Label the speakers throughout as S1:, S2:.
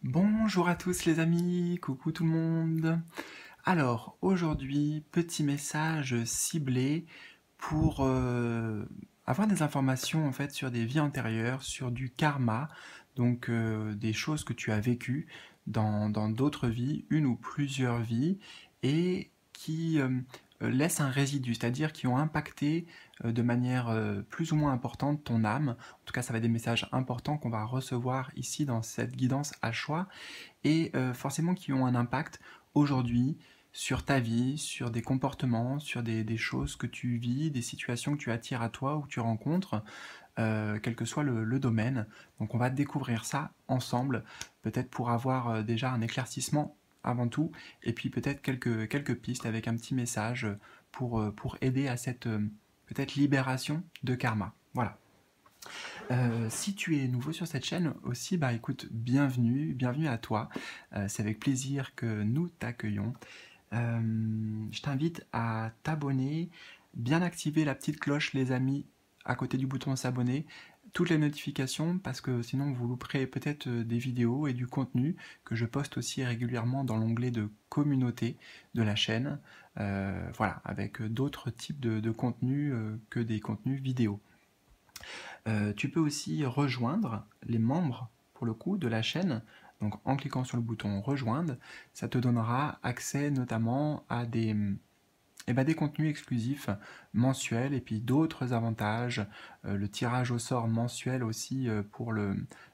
S1: Bonjour à tous les amis, coucou tout le monde. Alors aujourd'hui, petit message ciblé pour avoir des informations en fait sur des vies antérieures, sur du karma, donc des choses que tu as vécues dans d'autres vies, une ou plusieurs vies, et qui laissent un résidu, c'est-à-dire qui ont impacté de manière plus ou moins importante ton âme. En tout cas, ça va être des messages importants qu'on va recevoir ici dans cette guidance à choix et forcément qui ont un impact aujourd'hui sur ta vie, sur des comportements, sur des choses que tu vis, des situations que tu attires à toi ou que tu rencontres, quel que soit le domaine. Donc on va découvrir ça ensemble, peut-être pour avoir déjà un éclaircissement avant tout, et puis peut-être quelques pistes avec un petit message pour aider à cette peut-être libération de karma. Voilà. Si tu es nouveau sur cette chaîne aussi, bah écoute, bienvenue à toi. C'est avec plaisir que nous t'accueillons. Je t'invite à t'abonner, bien activer la petite cloche, les amis, à côté du bouton s'abonner, toutes les notifications, parce que sinon vous louperez peut-être des vidéos et du contenu que je poste aussi régulièrement dans l'onglet de communauté de la chaîne. Voilà, avec d'autres types de contenus que des contenus vidéo. Tu peux aussi rejoindre les membres, pour le coup, de la chaîne. Donc en cliquant sur le bouton rejoindre, ça te donnera accès notamment à des contenus exclusifs mensuels et puis d'autres avantages, le tirage au sort mensuel aussi pour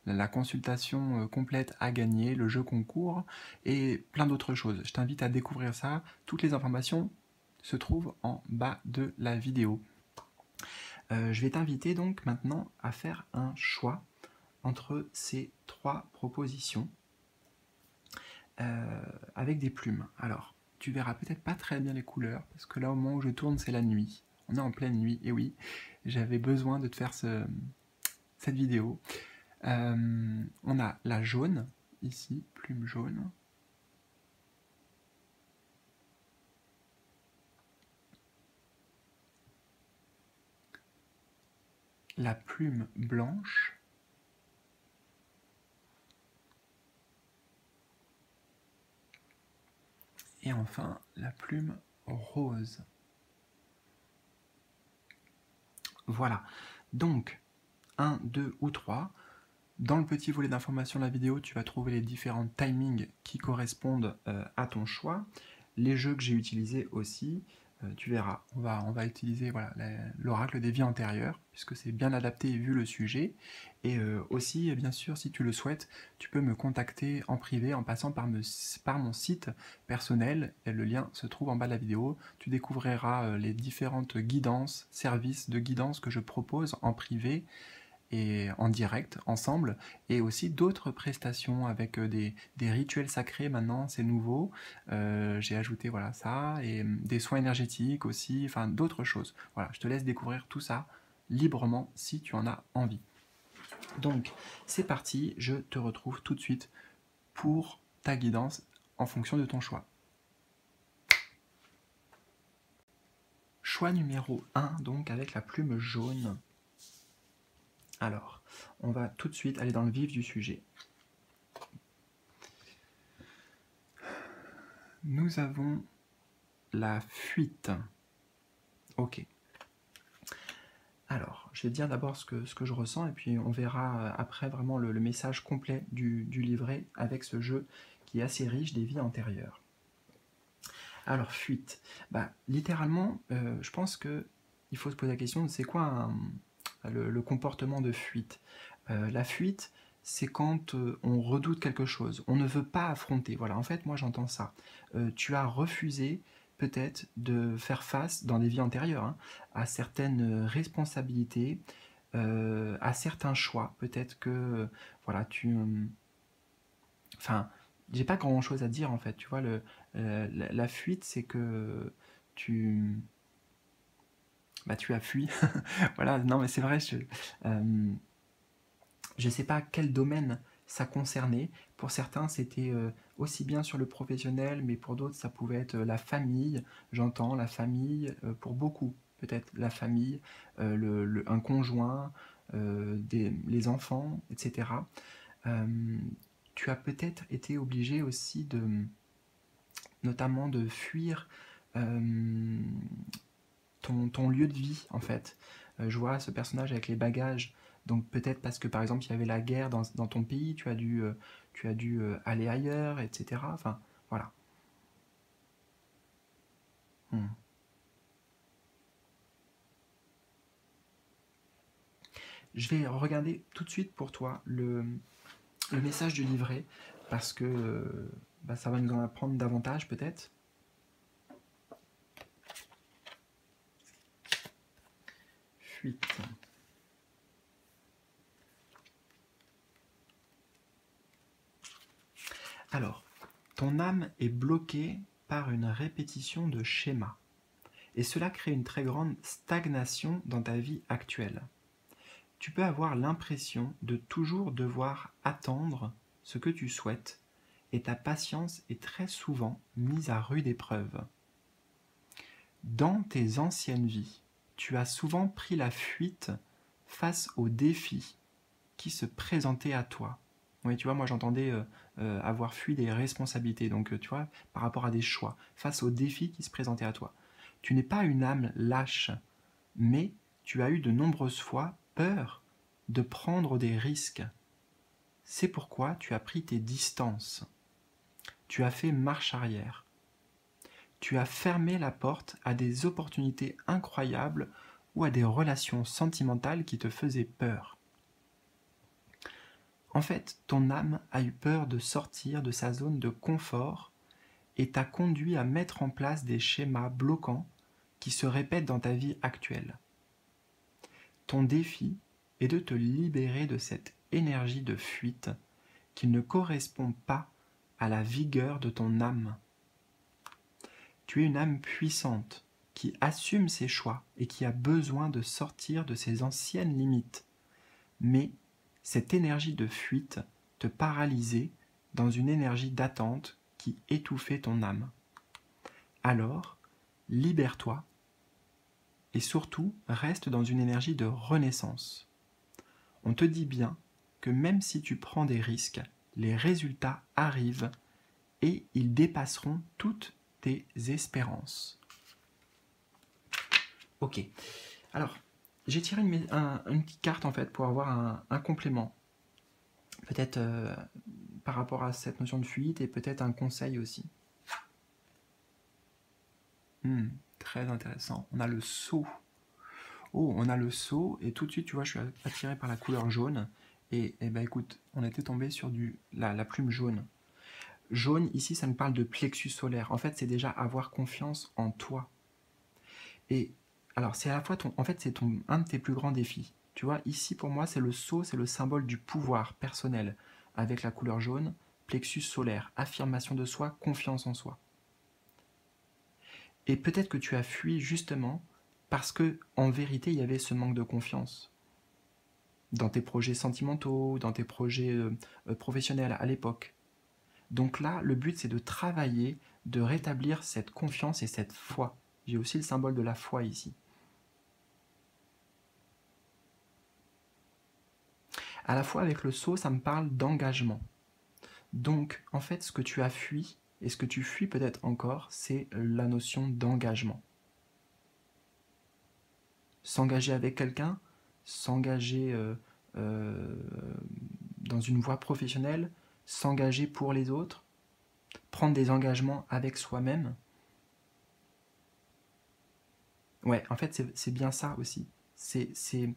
S1: la consultation complète à gagner, le jeu concours et plein d'autres choses. Je t'invite à découvrir ça. Toutes les informations se trouvent en bas de la vidéo. Je vais t'inviter donc maintenant à faire un choix entre ces trois propositions avec des plumes. Alors, tu verras peut-être pas très bien les couleurs parce que là, au moment où je tourne, c'est la nuit. On est en pleine nuit, et oui, j'avais besoin de te faire cette vidéo. On a la jaune, ici, plume jaune. La plume blanche. Et enfin, la plume rose. Voilà. Donc, 1, 2 ou 3. Dans le petit volet d'information de la vidéo, tu vas trouver les différents timings qui correspondent à ton choix. Les jeux que j'ai utilisés aussi, tu verras, on va utiliser voilà, l'oracle des vies antérieures, puisque c'est bien adapté vu le sujet. Et aussi, bien sûr, si tu le souhaites, tu peux me contacter en privé en passant par mon site personnel. Et le lien se trouve en bas de la vidéo. Tu découvriras les différentes guidances, services de guidance que je propose en privé et en direct ensemble, et aussi d'autres prestations avec des rituels sacrés maintenant, c'est nouveau. J'ai ajouté voilà ça, et des soins énergétiques aussi, enfin d'autres choses. Voilà, je te laisse découvrir tout ça librement si tu en as envie. Donc c'est parti, je te retrouve tout de suite pour ta guidance en fonction de ton choix. Choix numéro 1, donc avec la plume jaune. Alors, on va tout de suite aller dans le vif du sujet. Nous avons la fuite. Ok. Alors, je vais te dire d'abord ce que je ressens, et puis on verra après vraiment le message complet du livret avec ce jeu qui est assez riche des vies antérieures. Alors, fuite. Bah, littéralement, je pense qu'il faut se poser la question de c'est quoi le comportement de fuite. La fuite, c'est quand on redoute quelque chose, on ne veut pas affronter. Voilà, en fait, moi j'entends ça. Tu as refusé peut-être de faire face, dans des vies antérieures, hein, à certaines responsabilités, à certains choix. Peut-être que, voilà, enfin, j'ai pas grand-chose à dire en fait. Tu vois, la fuite, c'est que tu... Bah, tu as fui. Voilà, non mais c'est vrai, je ne sais pas quel domaine ça concernait. Pour certains, c'était aussi bien sur le professionnel, mais pour d'autres, ça pouvait être la famille. J'entends la famille, pour beaucoup, peut-être la famille, un conjoint, les enfants, etc. tu as peut-être été obligé aussi notamment de fuir ton lieu de vie, en fait. Je vois ce personnage avec les bagages, donc peut-être parce que, par exemple, il y avait la guerre dans ton pays, tu as dû aller ailleurs, etc. Enfin, voilà. Hmm. Je vais regarder tout de suite pour toi le message du livret, parce que bah, ça va nous en apprendre davantage, peut-être. Fuite. Alors, ton âme est bloquée par une répétition de schémas, et cela crée une très grande stagnation dans ta vie actuelle. Tu peux avoir l'impression de toujours devoir attendre ce que tu souhaites, et ta patience est très souvent mise à rude épreuve. Dans tes anciennes vies, tu as souvent pris la fuite face aux défis qui se présentaient à toi. Oui, tu vois, moi j'entendais avoir fui des responsabilités, donc tu vois, par rapport à des choix, face aux défis qui se présentaient à toi. Tu n'es pas une âme lâche, mais tu as eu de nombreuses fois peur de prendre des risques. C'est pourquoi tu as pris tes distances. Tu as fait marche arrière. Tu as fermé la porte à des opportunités incroyables ou à des relations sentimentales qui te faisaient peur. En fait, ton âme a eu peur de sortir de sa zone de confort et t'a conduit à mettre en place des schémas bloquants qui se répètent dans ta vie actuelle. Ton défi est de te libérer de cette énergie de fuite qui ne correspond pas à la vigueur de ton âme. Tu es une âme puissante qui assume ses choix et qui a besoin de sortir de ses anciennes limites. Mais cette énergie de fuite te paralysait dans une énergie d'attente qui étouffait ton âme. Alors, libère-toi et surtout reste dans une énergie de renaissance. On te dit bien que même si tu prends des risques, les résultats arrivent et ils dépasseront toutes tes espérances. Ok, alors j'ai tiré une petite carte en fait pour avoir un complément. Peut-être par rapport à cette notion de fuite et peut-être un conseil aussi. Très intéressant. On a le sceau. Oh, on a le sceau et tout de suite, tu vois, je suis attiré par la couleur jaune. Et ben écoute, on était tombé sur la plume jaune. Jaune, ici, ça nous parle de plexus solaire. En fait, c'est déjà avoir confiance en toi. Et alors, c'est à la fois en fait, c'est un de tes plus grands défis. Tu vois, ici, pour moi, c'est le sceau, c'est le symbole du pouvoir personnel. Avec la couleur jaune, plexus solaire, affirmation de soi, confiance en soi. Et peut-être que tu as fui justement parce que, en vérité, il y avait ce manque de confiance dans tes projets sentimentaux, dans tes projets professionnels à l'époque. Donc là, le but, c'est de travailler, de rétablir cette confiance et cette foi. J'ai aussi le symbole de la foi ici. À la fois avec le sceau, ça me parle d'engagement. Donc, en fait, ce que tu as fui, et ce que tu fuis peut-être encore, c'est la notion d'engagement. S'engager avec quelqu'un, s'engager dans une voie professionnelle, s'engager pour les autres, prendre des engagements avec soi-même. Ouais, en fait, c'est bien ça aussi. C'est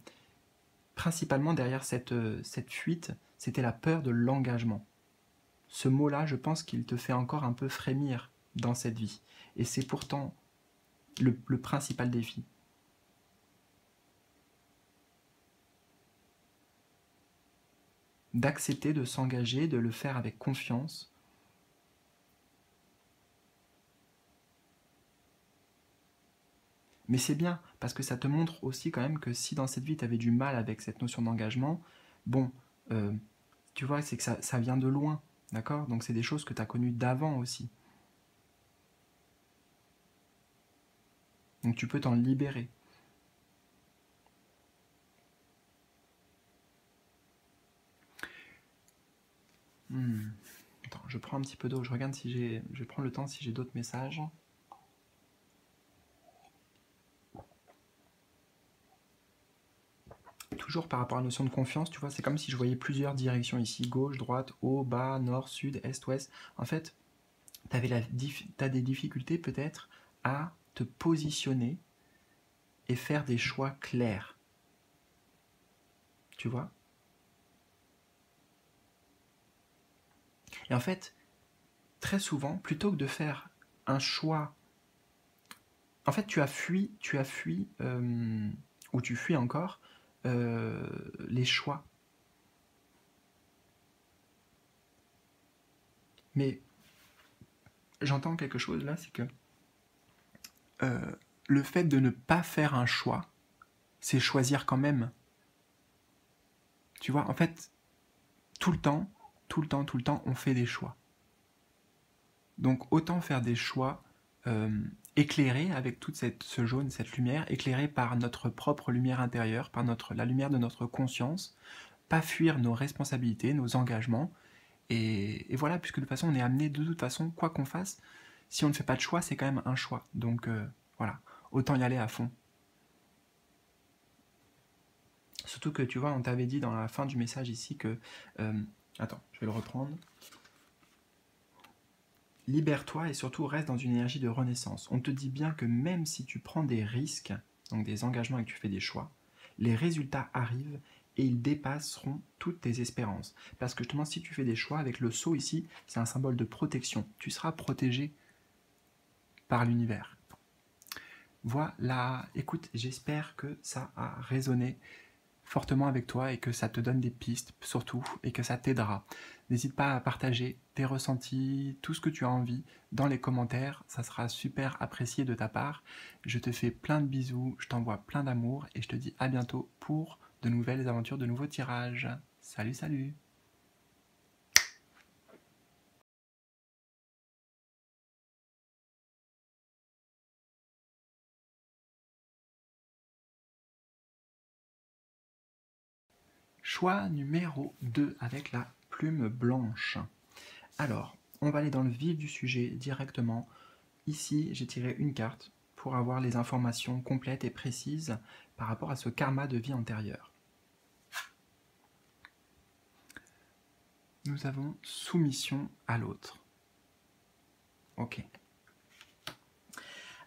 S1: principalement derrière cette fuite, c'était la peur de l'engagement. Ce mot-là, je pense qu'il te fait encore un peu frémir dans cette vie. Et c'est pourtant le principal défi. D'accepter de s'engager, de le faire avec confiance. Mais c'est bien, parce que ça te montre aussi quand même que si dans cette vie tu avais du mal avec cette notion d'engagement, bon, tu vois, c'est que ça vient de loin, d'accord? Donc c'est des choses que tu as connues d'avant aussi. Donc tu peux t'en libérer. Attends, je prends un petit peu d'eau, je regarde si j'ai... Je prends le temps si j'ai d'autres messages. Toujours par rapport à la notion de confiance, tu vois, c'est comme si je voyais plusieurs directions ici, gauche, droite, haut, bas, nord, sud, est, ouest. En fait, t'as des difficultés peut-être à te positionner et faire des choix clairs. Tu vois? Et en fait, très souvent, plutôt que de faire un choix, en fait, ou tu fuis encore les choix. Mais j'entends quelque chose là, c'est que euh, le fait de ne pas faire un choix, c'est choisir quand même. Tu vois, en fait, tout le temps, tout le temps, on fait des choix. Donc autant faire des choix euh, éclairés avec ce jaune, cette lumière, éclairés par notre propre lumière intérieure, par la lumière de notre conscience, pas fuir nos responsabilités, nos engagements. Et voilà, puisque de toute façon, on est amené de toute façon, quoi qu'on fasse, si on ne fait pas de choix, c'est quand même un choix. Donc voilà, autant y aller à fond. Surtout que tu vois, on t'avait dit dans la fin du message ici que... attends, je vais le reprendre. Libère-toi et surtout reste dans une énergie de renaissance. On te dit bien que même si tu prends des risques, donc des engagements et que tu fais des choix, les résultats arrivent et ils dépasseront toutes tes espérances. Parce que justement, si tu fais des choix, avec le sceau ici, c'est un symbole de protection. Tu seras protégé par l'univers. Voilà, écoute, j'espère que ça a résonné fortement avec toi et que ça te donne des pistes surtout et que ça t'aidera. N'hésite pas à partager tes ressentis, tout ce que tu as envie dans les commentaires, ça sera super apprécié de ta part. Je te fais plein de bisous, je t'envoie plein d'amour et je te dis à bientôt pour de nouvelles aventures, de nouveaux tirages. Salut, salut! Choix numéro 2 avec la plume blanche. Alors, on va aller dans le vif du sujet directement. Ici, j'ai tiré une carte pour avoir les informations complètes et précises par rapport à ce karma de vie antérieure. Nous avons soumission à l'autre. Ok.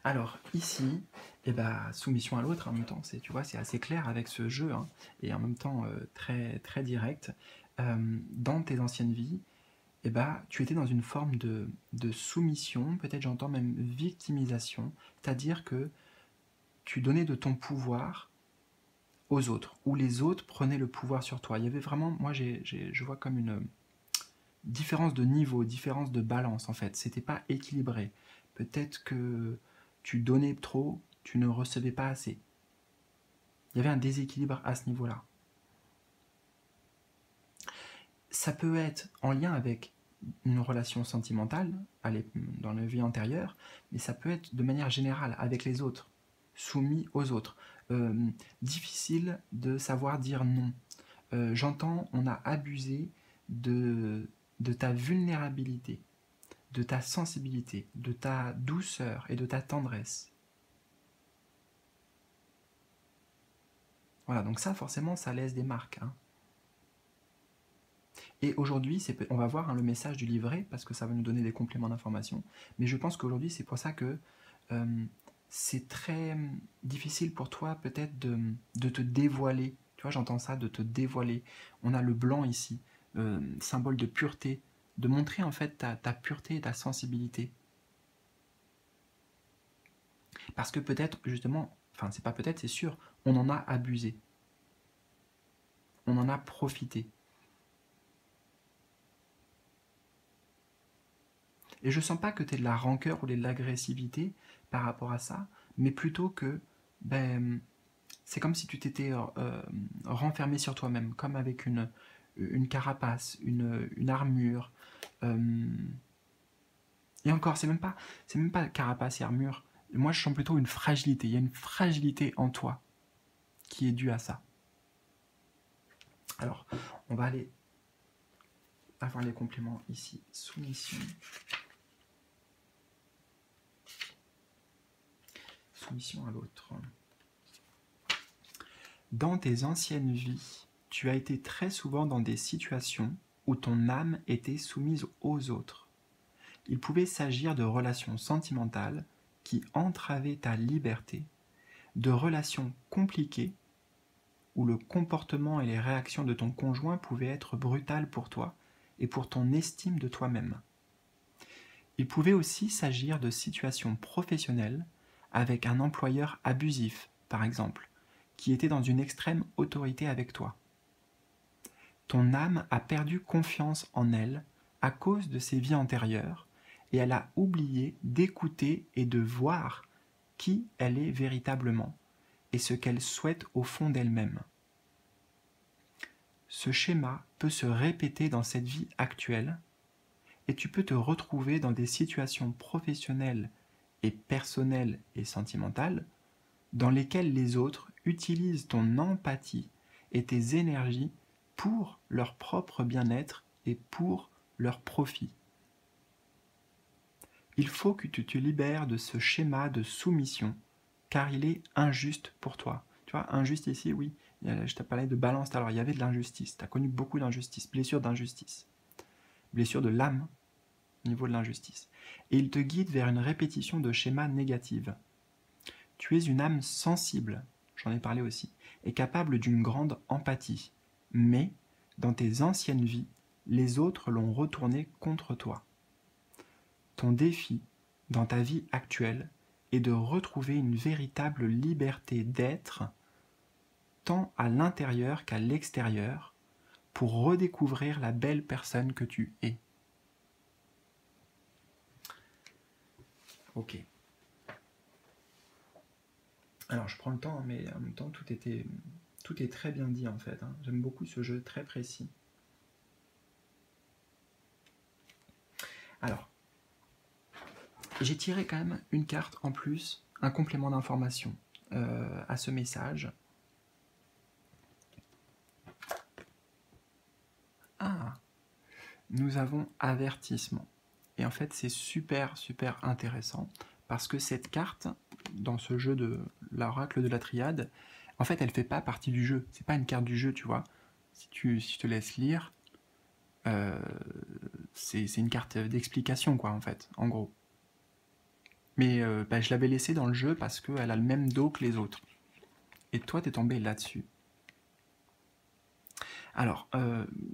S1: Alors ici, eh ben, soumission à l'autre, en même temps, tu vois, c'est assez clair avec ce jeu, hein, et en même temps très, très direct. Dans tes anciennes vies, eh ben, tu étais dans une forme de soumission, peut-être j'entends même victimisation, c'est-à-dire que tu donnais de ton pouvoir aux autres, ou les autres prenaient le pouvoir sur toi. Il y avait vraiment, moi je vois comme une différence de niveau, différence de balance en fait. C'était pas équilibré. Peut-être que tu donnais trop, tu ne recevais pas assez. Il y avait un déséquilibre à ce niveau-là. Ça peut être en lien avec une relation sentimentale dans la vie antérieure, mais ça peut être de manière générale avec les autres, soumis aux autres. Difficile de savoir dire non. J'entends, on a abusé de ta vulnérabilité, de ta sensibilité, de ta douceur et de ta tendresse. Voilà, donc ça, forcément, ça laisse des marques. Hein. Et aujourd'hui, on va voir hein, le message du livret, parce que ça va nous donner des compléments d'information, mais je pense qu'aujourd'hui, c'est pour ça que c'est très difficile pour toi peut-être de te dévoiler. Tu vois, j'entends ça, de te dévoiler. On a le blanc ici, symbole de pureté, de montrer en fait ta pureté et ta sensibilité. Parce que peut-être, justement, enfin c'est pas peut-être, c'est sûr, on en a abusé. On en a profité. Et je sens pas que tu aies de la rancœur ou de l'agressivité par rapport à ça, mais plutôt que ben, c'est comme si tu t'étais renfermé sur toi-même, comme avec une carapace, une armure. Euh, et encore, c'est même pas carapace et armure. Moi, je sens plutôt une fragilité. Il y a une fragilité en toi qui est due à ça. Alors, on va aller avoir les compléments ici. Soumission. Soumission à l'autre. Dans tes anciennes vies, tu as été très souvent dans des situations où ton âme était soumise aux autres. Il pouvait s'agir de relations sentimentales qui entravaient ta liberté, de relations compliquées où le comportement et les réactions de ton conjoint pouvaient être brutales pour toi et pour ton estime de toi-même. Il pouvait aussi s'agir de situations professionnelles avec un employeur abusif, par exemple, qui était dans une extrême autorité avec toi. Ton âme a perdu confiance en elle à cause de ses vies antérieures et elle a oublié d'écouter et de voir qui elle est véritablement et ce qu'elle souhaite au fond d'elle-même. Ce schéma peut se répéter dans cette vie actuelle et tu peux te retrouver dans des situations professionnelles et personnelles et sentimentales dans lesquelles les autres utilisent ton empathie et tes énergies pour leur propre bien-être et pour leur profit. Il faut que tu te libères de ce schéma de soumission, car il est injuste pour toi. Tu vois, injuste ici, oui, je t'ai parlé de balance, alors il y avait de l'injustice, tu as connu beaucoup d'injustice, blessure de l'âme au niveau de l'injustice. Et il te guide vers une répétition de schémas négatifs. Tu es une âme sensible, j'en ai parlé aussi, et capable d'une grande empathie. Mais, dans tes anciennes vies, les autres l'ont retourné contre toi. Ton défi, dans ta vie actuelle, est de retrouver une véritable liberté d'être, tant à l'intérieur qu'à l'extérieur, pour redécouvrir la belle personne que tu es. Ok. Alors je prends le temps, mais en même temps tout est très bien dit en fait. J'aime beaucoup ce jeu très précis. Alors, j'ai tiré quand même une carte en plus, un complément d'information à ce message. Ah, nous avons avertissement. Et en fait, c'est super intéressant parce que cette carte, dans ce jeu de l'oracle de la triade, en fait, elle fait pas partie du jeu. C'est pas une carte du jeu, tu vois. Si je te laisse lire, c'est une carte d'explication, quoi, en fait, en gros. Mais je l'avais laissée dans le jeu parce qu'elle a le même dos que les autres. Et toi, t'es tombé là-dessus. Alors,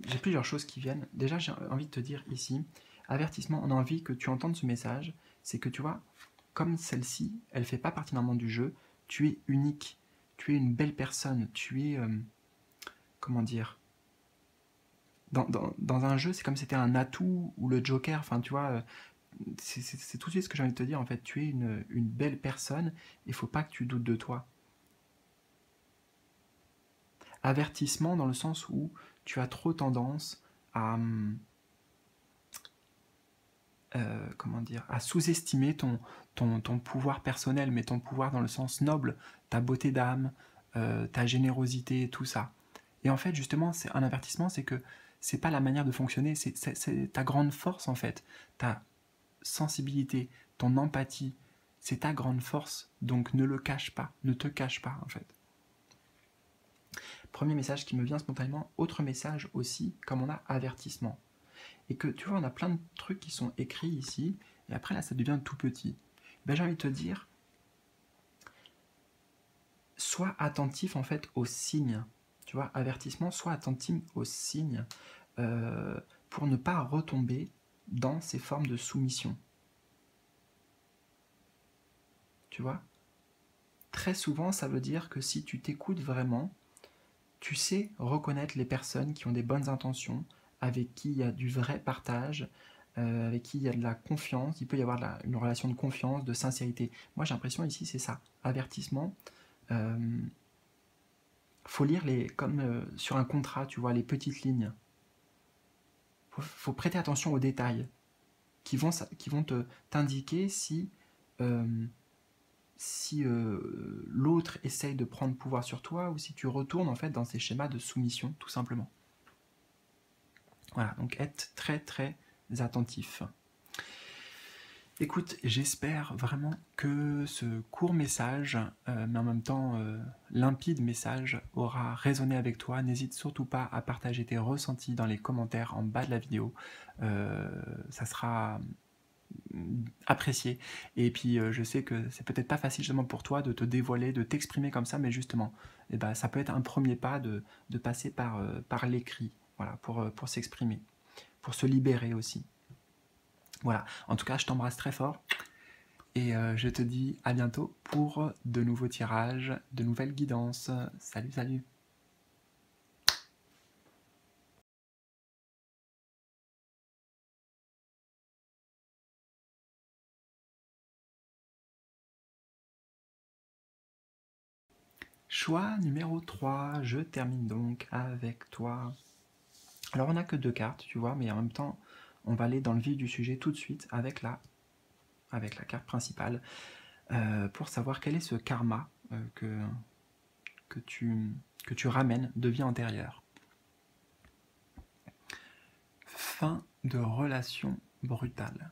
S1: j'ai plusieurs choses qui viennent. Déjà, j'ai envie de te dire ici, avertissement, on a envie que tu entendes ce message, c'est que tu vois, comme celle-ci, elle ne fait pas partie d'un monde du jeu, tu es unique, tu es une belle personne, tu es, comment dire, dans un jeu, c'est comme si c'était un atout ou le Joker, enfin tu vois, c'est tout de suite ce que j'ai envie de te dire, en fait, tu es une belle personne, il ne faut pas que tu doutes de toi. Avertissement dans le sens où tu as trop tendance à comment dire, à sous-estimer ton pouvoir personnel, mais ton pouvoir dans le sens noble, ta beauté d'âme, ta générosité, tout ça. Et en fait, justement, c'est un avertissement, c'est que c'est pas la manière de fonctionner, c'est ta grande force en fait, ta sensibilité, ton empathie, c'est ta grande force, donc ne le cache pas, ne te cache pas en fait. Premier message qui me vient spontanément, autre message aussi, comme on a avertissement. Et que tu vois, on a plein de trucs qui sont écrits ici, et après là, ça devient tout petit. Ben, j'ai envie de te dire, sois attentif en fait aux signes. Tu vois, avertissement, sois attentif aux signes pour ne pas retomber dans ces formes de soumission. Tu vois, très souvent, ça veut dire que si tu t'écoutes vraiment, tu sais reconnaître les personnes qui ont des bonnes intentions, avec qui il y a du vrai partage, avec qui il y a de la confiance, il peut y avoir une relation de confiance, de sincérité. Moi j'ai l'impression ici c'est ça, avertissement. Faut lire comme sur un contrat, tu vois, les petites lignes. Faut prêter attention aux détails qui vont t'indiquer si l'autre essaye de prendre pouvoir sur toi ou si tu retournes en fait dans ces schémas de soumission, tout simplement. Voilà, donc être très très attentif. Écoute, j'espère vraiment que ce court message, mais en même temps limpide message, aura résonné avec toi. N'hésite surtout pas à partager tes ressentis dans les commentaires en bas de la vidéo. Ça sera apprécié. Et puis je sais que c'est peut-être pas facile justement pour toi de te dévoiler, de t'exprimer comme ça, mais justement, eh ben, ça peut être un premier pas de passer par l'écrit, voilà, pour s'exprimer, pour se libérer aussi. Voilà, en tout cas, je t'embrasse très fort et je te dis à bientôt pour de nouveaux tirages, de nouvelles guidances. Salut, salut! Choix numéro 3, je termine donc avec toi. Alors on n'a que 2 cartes, tu vois, mais en même temps, on va aller dans le vif du sujet tout de suite avec la carte principale pour savoir quel est ce karma que tu ramènes de vie antérieure. Fin de relation brutale.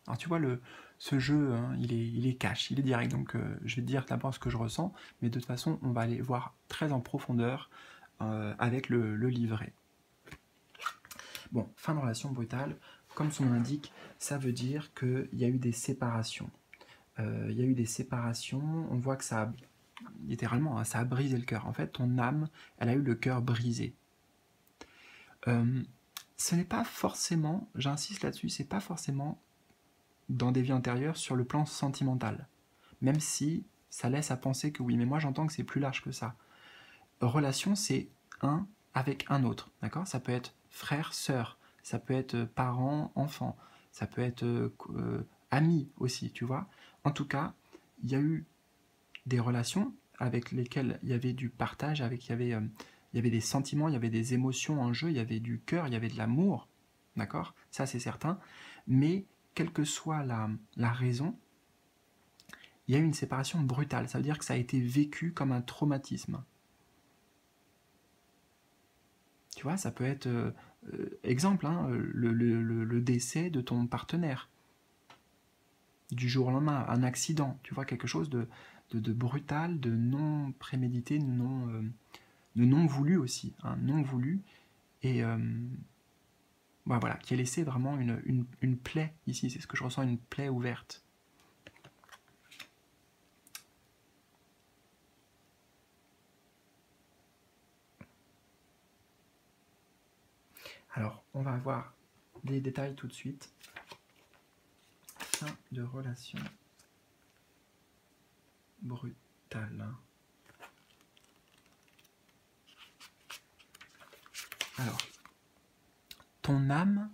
S1: Alors tu vois, ce jeu, hein, il est cash, il est direct, donc je vais te dire d'abord ce que je ressens, mais de toute façon, on va aller voir très en profondeur avec le livret. Bon, fin de relation brutale, comme son nom l'indique, ça veut dire qu'il y a eu des séparations. Il y a eu des séparations, on voit que ça a, littéralement, hein, ça a brisé le cœur. En fait, ton âme, elle a eu le cœur brisé. Ce n'est pas forcément, j'insiste là-dessus, c'est pas forcément dans des vies antérieures sur le plan sentimental. Même si ça laisse à penser que oui, mais moi j'entends que c'est plus large que ça. Relation, c'est un avec un autre, d'accord? Ça peut être frère, sœur, ça peut être parent, enfant, ça peut être ami aussi, tu vois? En tout cas, il y a eu des relations avec lesquelles il y avait du partage, il y avait des sentiments, il y avait des émotions en jeu, il y avait du cœur, il y avait de l'amour, d'accord? Ça c'est certain, mais quelle que soit la raison, il y a eu une séparation brutale, ça veut dire que ça a été vécu comme un traumatisme. Tu vois, ça peut être, exemple, hein, le décès de ton partenaire, du jour au lendemain, un accident, tu vois, quelque chose de brutal, de non prémédité, de non voulu aussi, hein, non voulu, et bah, voilà, qui a laissé vraiment une plaie ici, c'est ce que je ressens, une plaie ouverte. Alors, on va voir les détails tout de suite. Fin de relation brutale. Alors, ton âme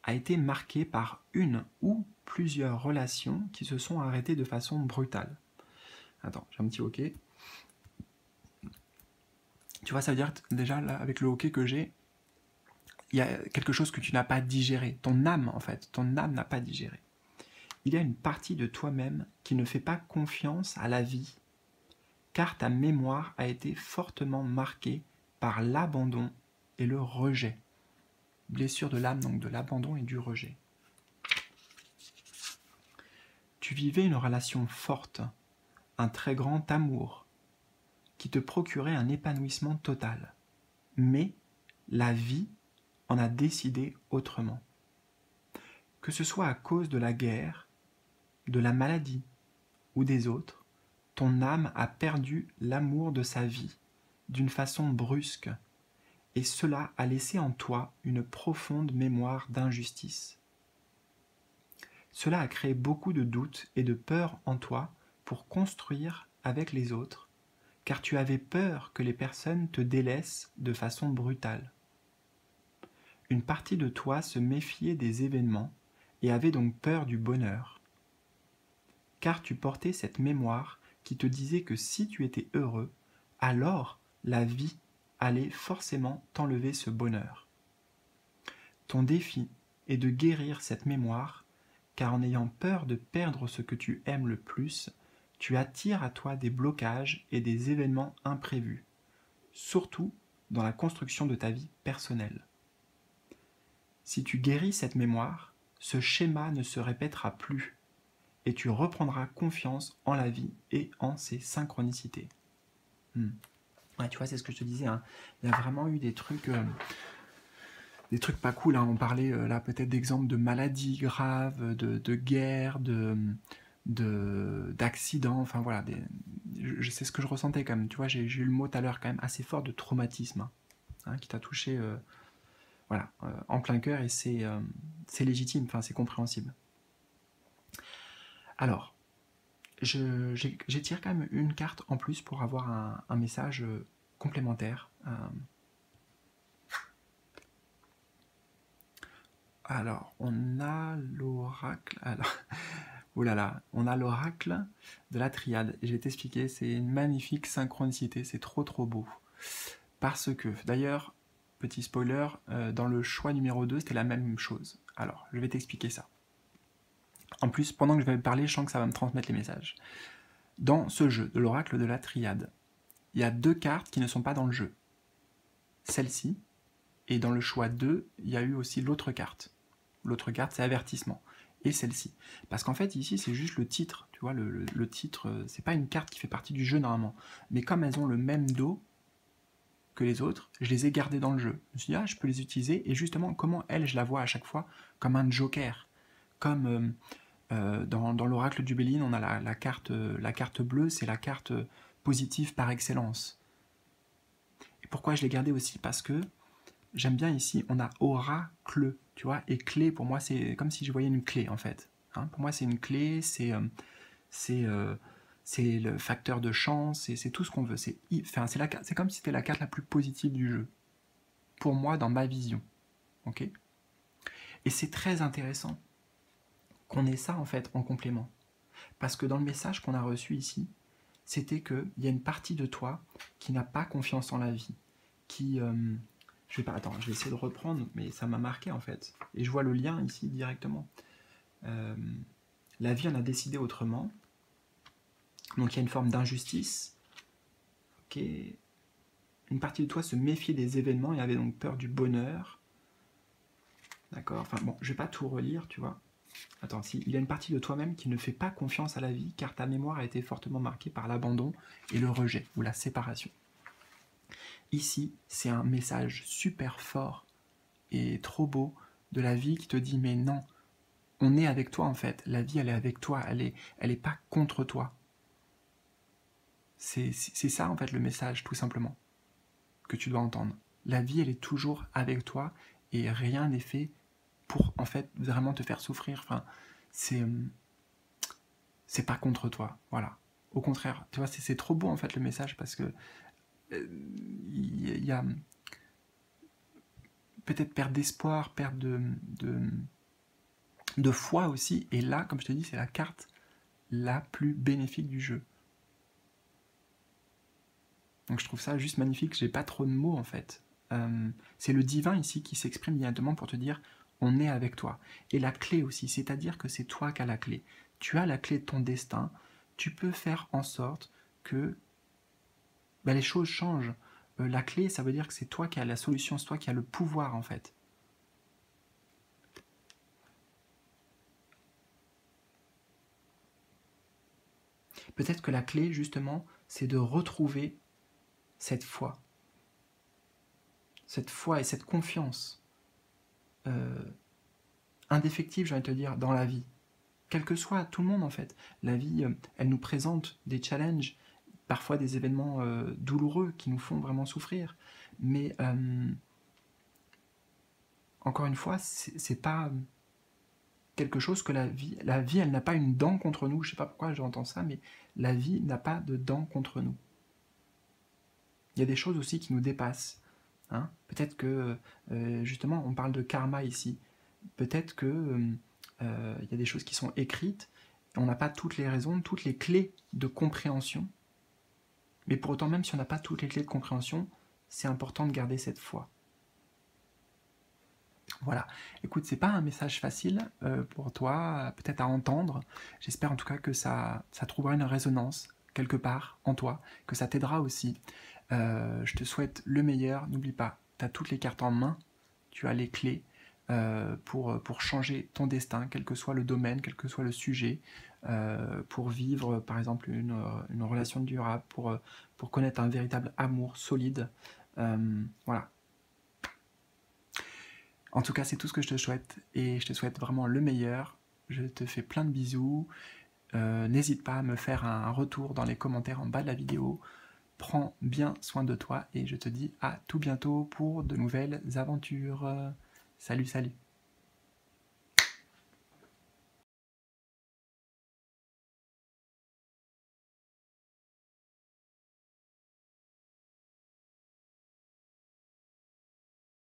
S1: a été marquée par une ou plusieurs relations qui se sont arrêtées de façon brutale. Attends, j'ai un petit hoquet. Tu vois, ça veut dire déjà, là, avec le hoquet que j'ai, il y a quelque chose que tu n'as pas digéré. Ton âme, en fait, ton âme n'a pas digéré. Il y a une partie de toi-même qui ne fait pas confiance à la vie, car ta mémoire a été fortement marquée par l'abandon et le rejet. Blessure de l'âme, donc de l'abandon et du rejet. Tu vivais une relation forte, un très grand amour, qui te procurait un épanouissement total. Mais la vie en a décidé autrement. Que ce soit à cause de la guerre, de la maladie ou des autres, ton âme a perdu l'amour de sa vie d'une façon brusque, et cela a laissé en toi une profonde mémoire d'injustice. Cela a créé beaucoup de doutes et de peur en toi pour construire avec les autres, car tu avais peur que les personnes te délaissent de façon brutale. Une partie de toi se méfiait des événements et avait donc peur du bonheur, car tu portais cette mémoire qui te disait que si tu étais heureux, alors la vie allait forcément t'enlever ce bonheur. Ton défi est de guérir cette mémoire, car en ayant peur de perdre ce que tu aimes le plus, tu attires à toi des blocages et des événements imprévus, surtout dans la construction de ta vie personnelle. Si tu guéris cette mémoire, ce schéma ne se répétera plus et tu reprendras confiance en la vie et en ses synchronicités. Ouais, tu vois, c'est ce que je te disais, hein. Il y a vraiment eu des trucs pas cool, hein. On parlait là peut-être d'exemples de maladies graves, de guerres, d'accidents, enfin voilà, c'est ce que je ressentais quand même. Tu vois, j'ai eu le mot tout à l'heure quand même assez fort de traumatisme, hein, qui t'a touché voilà, en plein cœur, et c'est légitime, enfin c'est compréhensible. Alors, j'étire quand même une carte en plus pour avoir un message complémentaire. Alors, on a l'oracle. Alors, oh là là, on a l'oracle de la triade. Et je vais t'expliquer, c'est une magnifique synchronicité, c'est trop trop beau. Parce que, d'ailleurs, petit spoiler, dans le choix numéro 2, c'était la même chose. Alors, je vais t'expliquer ça. En plus, pendant que je vais parler, je sens que ça va me transmettre les messages. Dans ce jeu de l'oracle de la triade, il y a 2 cartes qui ne sont pas dans le jeu. Celle-ci, et dans le choix 2, il y a eu aussi l'autre carte. L'autre carte, c'est avertissement. Et celle-ci. Parce qu'en fait, ici, c'est juste le titre. Tu vois, le titre, c'est pas une carte qui fait partie du jeu normalement. Mais comme elles ont le même dos que les autres, je les ai gardées dans le jeu. Je me suis dit, ah, je peux les utiliser. Et justement, comment elle, je la vois à chaque fois comme un joker. Comme dans l'oracle du Béline, on a la carte bleue, c'est la carte positive par excellence. Et pourquoi je l'ai gardée aussi? Parce que j'aime bien ici, on a oracle, tu vois, et clé, pour moi, c'est comme si je voyais une clé, en fait. Hein, pour moi, c'est une clé, c'est le facteur de chance, c'est tout ce qu'on veut. C'est comme si c'était la carte la plus positive du jeu. Pour moi, dans ma vision. Ok? Et c'est très intéressant qu'on ait ça, en fait, en complément. Parce que dans le message qu'on a reçu ici, c'était qu'il y a une partie de toi qui n'a pas confiance en la vie, qui... je vais essayer de reprendre, mais ça m'a marqué en fait. Et je vois le lien ici directement. La vie en a décidé autrement. Donc il y a une forme d'injustice. Ok. Une partie de toi se méfiait des événements et avait donc peur du bonheur. D'accord. Enfin bon, je vais pas tout relire, tu vois. Attends, si, il y a une partie de toi-même qui ne fait pas confiance à la vie car ta mémoire a été fortement marquée par l'abandon et le rejet ou la séparation. Ici, c'est un message super fort et trop beau de la vie qui te dit mais non, on est avec toi en fait, la vie elle est avec toi, elle est pas contre toi. C'est ça en fait le message tout simplement que tu dois entendre. La vie elle est toujours avec toi et rien n'est fait pour en fait vraiment te faire souffrir. Enfin, c'est pas contre toi, voilà. Au contraire, tu vois, c'est trop beau en fait le message parce que il y a peut-être perte d'espoir, perte de foi aussi. Et là, comme je te dis, c'est la carte la plus bénéfique du jeu. Donc je trouve ça juste magnifique, j'ai pas trop de mots en fait. C'est le divin ici qui s'exprime directement pour te dire on est avec toi. Et la clé aussi, c'est-à-dire que c'est toi qui as la clé. Tu as la clé de ton destin, tu peux faire en sorte que les choses changent. La clé, ça veut dire que c'est toi qui as la solution, c'est toi qui as le pouvoir en fait. Peut-être que la clé, justement, c'est de retrouver cette foi et cette confiance indéfectible, j'ai envie de te dire, dans la vie. Quel que soit, tout le monde en fait. La vie, elle nous présente des challenges, parfois des événements douloureux qui nous font vraiment souffrir. Mais encore une fois, c'est pas quelque chose que la vie, elle n'a pas une dent contre nous. Je sais pas pourquoi j'entends ça, mais la vie n'a pas de dent contre nous. Il y a des choses aussi qui nous dépassent. Hein. Peut-être que, justement, on parle de karma ici. Peut-être que il y a des choses qui sont écrites, et on n'a pas toutes les raisons, toutes les clés de compréhension. Mais pour autant, même si on n'a pas toutes les clés de compréhension, c'est important de garder cette foi. Voilà. Écoute, c'est pas un message facile pour toi, peut-être à entendre. J'espère en tout cas que ça trouvera une résonance quelque part en toi, que ça t'aidera aussi. Je te souhaite le meilleur. N'oublie pas, tu as toutes les cartes en main, tu as les clés. pour changer ton destin, quel que soit le domaine, quel que soit le sujet, pour vivre par exemple une relation durable, pour connaître un véritable amour solide. Voilà. En tout cas, c'est tout ce que je te souhaite et je te souhaite vraiment le meilleur. Je te fais plein de bisous. N'hésite pas à me faire un retour dans les commentaires en bas de la vidéo. Prends bien soin de toi et je te dis à tout bientôt pour de nouvelles aventures. Salut, salut.